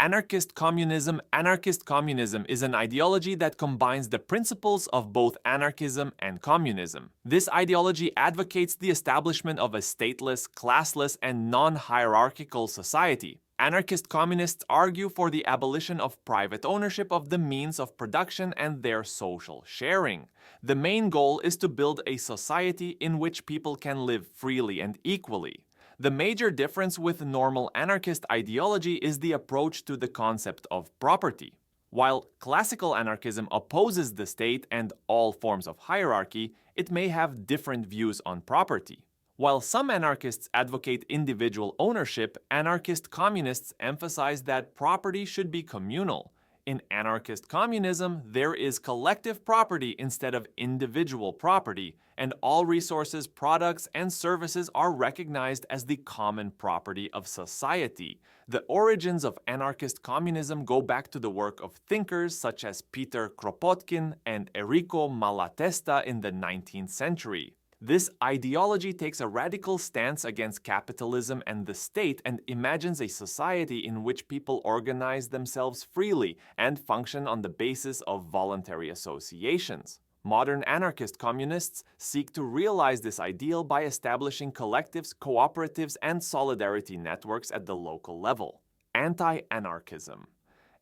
Anarchist communism. Anarchist communism is an ideology that combines the principles of both anarchism and communism. This ideology advocates the establishment of a stateless, classless, and non-hierarchical society. Anarchist communists argue for the abolition of private ownership of the means of production and their social sharing. The main goal is to build a society in which people can live freely and equally. The major difference with normal anarchist ideology is the approach to the concept of property. While classical anarchism opposes the state and all forms of hierarchy, it may have different views on property. While some anarchists advocate individual ownership, anarchist communists emphasize that property should be communal. In anarchist communism, there is collective property instead of individual property, and all resources, products, and services are recognized as the common property of society. The origins of anarchist communism go back to the work of thinkers such as Peter Kropotkin and Enrico Malatesta in the 19th century. This ideology takes a radical stance against capitalism and the state and imagines a society in which people organize themselves freely and function on the basis of voluntary associations. Modern anarchist communists seek to realize this ideal by establishing collectives, cooperatives, and solidarity networks at the local level. Anti-Anarchism.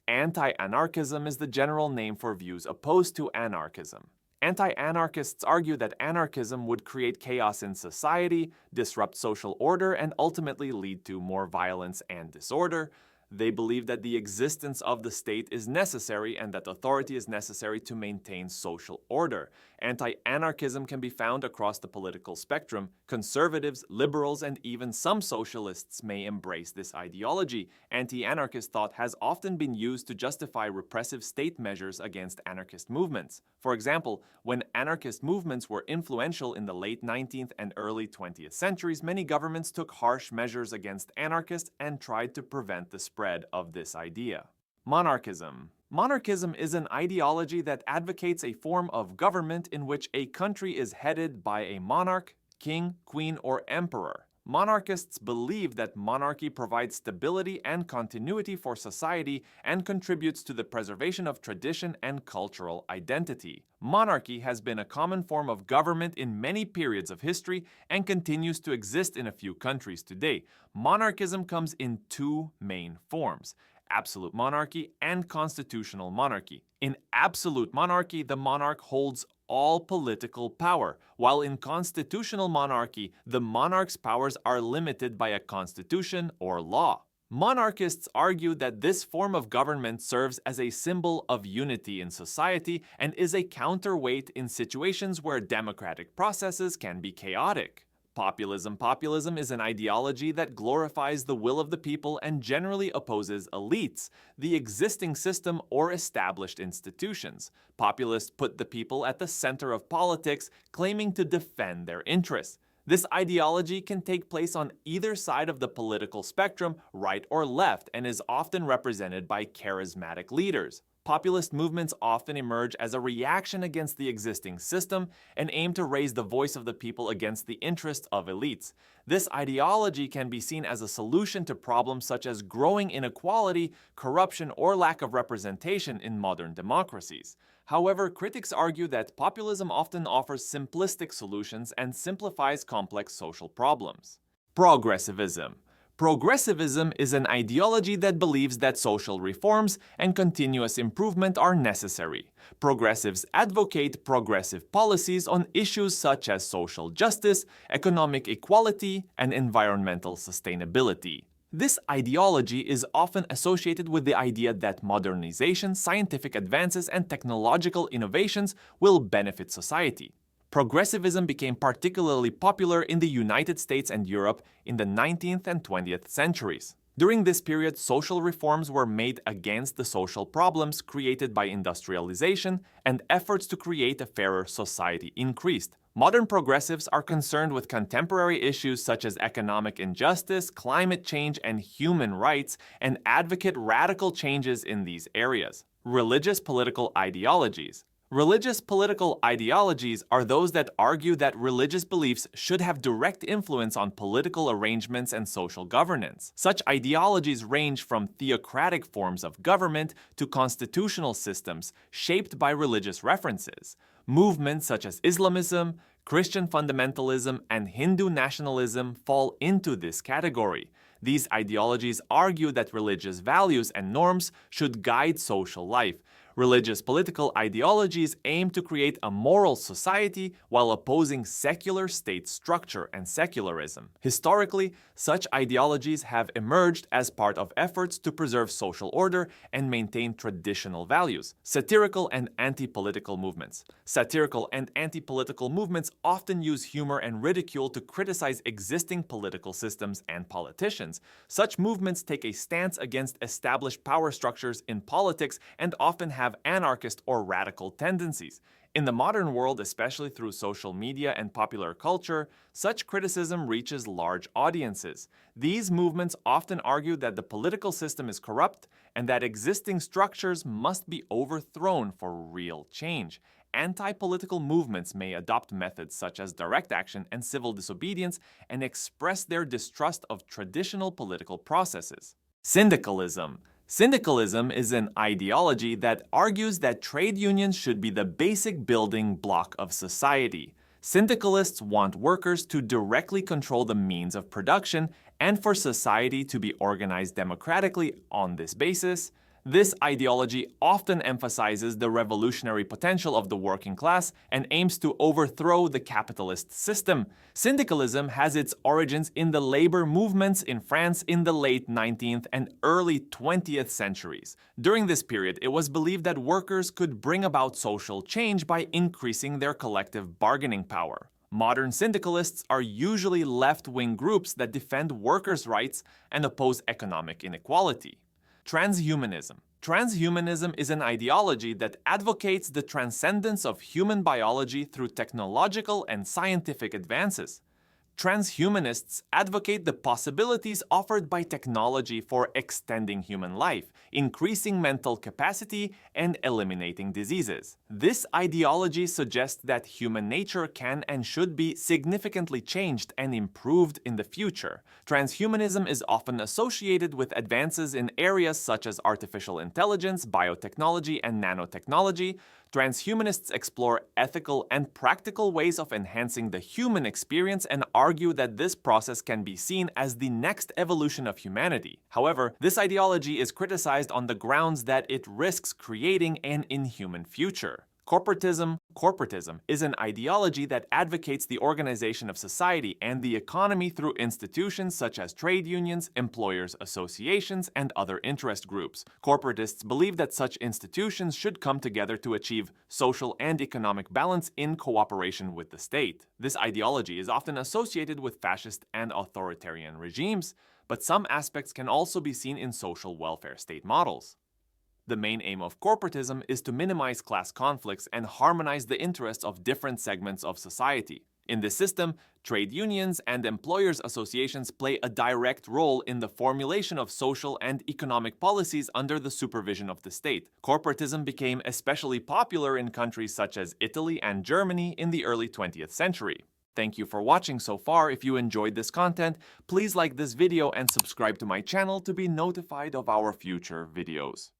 Anti-Anarchism is the general name for views opposed to anarchism. Anti-anarchists argue that anarchism would create chaos in society, disrupt social order, and ultimately lead to more violence and disorder. They believe that the existence of the state is necessary and that authority is necessary to maintain social order. Anti-anarchism can be found across the political spectrum. Conservatives, liberals, and even some socialists may embrace this ideology. Anti-anarchist thought has often been used to justify repressive state measures against anarchist movements. For example, when anarchist movements were influential in the late 19th and early 20th centuries, many governments took harsh measures against anarchists and tried to prevent the spread of this idea. Monarchism. Monarchism is an ideology that advocates a form of government in which a country is headed by a monarch, king, queen, or emperor. Monarchists believe that monarchy provides stability and continuity for society and contributes to the preservation of tradition and cultural identity. Monarchy has been a common form of government in many periods of history and continues to exist in a few countries today. Monarchism comes in two main forms: absolute monarchy and constitutional monarchy. In absolute monarchy, the monarch holds all political power, while in constitutional monarchy, the monarch's powers are limited by a constitution or law. Monarchists argue that this form of government serves as a symbol of unity in society and is a counterweight in situations where democratic processes can be chaotic. Populism. Populism is an ideology that glorifies the will of the people and generally opposes elites, the existing system, or established institutions. Populists put the people at the center of politics, claiming to defend their interests. This ideology can take place on either side of the political spectrum, right or left, and is often represented by charismatic leaders. Populist movements often emerge as a reaction against the existing system and aim to raise the voice of the people against the interests of elites. This ideology can be seen as a solution to problems such as growing inequality, corruption, or lack of representation in modern democracies. However, critics argue that populism often offers simplistic solutions and simplifies complex social problems. Progressivism. Progressivism is an ideology that believes that social reforms and continuous improvement are necessary. Progressives advocate progressive policies on issues such as social justice, economic equality, and environmental sustainability. This ideology is often associated with the idea that modernization, scientific advances, and technological innovations will benefit society. Progressivism became particularly popular in the United States and Europe in the 19th and 20th centuries. During this period, social reforms were made against the social problems created by industrialization, and efforts to create a fairer society increased. Modern progressives are concerned with contemporary issues such as economic injustice, climate change, and human rights, and advocate radical changes in these areas. Religious political ideologies. Religious political ideologies are those that argue that religious beliefs should have direct influence on political arrangements and social governance. Such ideologies range from theocratic forms of government to constitutional systems shaped by religious references. Movements such as Islamism, Christian fundamentalism, and Hindu nationalism fall into this category. These ideologies argue that religious values and norms should guide social life. Religious political ideologies aim to create a moral society while opposing secular state structure and secularism. Historically, such ideologies have emerged as part of efforts to preserve social order and maintain traditional values. Satirical and anti-political movements. Satirical and anti-political movements often use humor and ridicule to criticize existing political systems and politicians. Such movements take a stance against established power structures in politics and often have anarchist or radical tendencies. In the modern world, especially through social media and popular culture, such criticism reaches large audiences. These movements often argue that the political system is corrupt and that existing structures must be overthrown for real change. Anti-political movements may adopt methods such as direct action and civil disobedience and express their distrust of traditional political processes. Syndicalism. Syndicalism is an ideology that argues that trade unions should be the basic building block of society. Syndicalists want workers to directly control the means of production and for society to be organized democratically on this basis. This ideology often emphasizes the revolutionary potential of the working class and aims to overthrow the capitalist system. Syndicalism has its origins in the labor movements in France in the late 19th and early 20th centuries. During this period, it was believed that workers could bring about social change by increasing their collective bargaining power. Modern syndicalists are usually left-wing groups that defend workers' rights and oppose economic inequality. Transhumanism. Transhumanism is an ideology that advocates the transcendence of human biology through technological and scientific advances. Transhumanists advocate the possibilities offered by technology for extending human life, increasing mental capacity, and eliminating diseases. This ideology suggests that human nature can and should be significantly changed and improved in the future. Transhumanism is often associated with advances in areas such as artificial intelligence, biotechnology, and nanotechnology. Transhumanists explore ethical and practical ways of enhancing the human experience and argue that this process can be seen as the next evolution of humanity. However, this ideology is criticized on the grounds that it risks creating an inhuman future. Corporatism is an ideology that advocates the organization of society and the economy through institutions such as trade unions, employers' associations, and other interest groups. Corporatists believe that such institutions should come together to achieve social and economic balance in cooperation with the state. This ideology is often associated with fascist and authoritarian regimes, but some aspects can also be seen in social welfare state models. The main aim of corporatism is to minimize class conflicts and harmonize the interests of different segments of society. In this system, trade unions and employers' associations play a direct role in the formulation of social and economic policies under the supervision of the state. Corporatism became especially popular in countries such as Italy and Germany in the early 20th century. Thank you for watching so far. If you enjoyed this content, please like this video and subscribe to my channel to be notified of our future videos.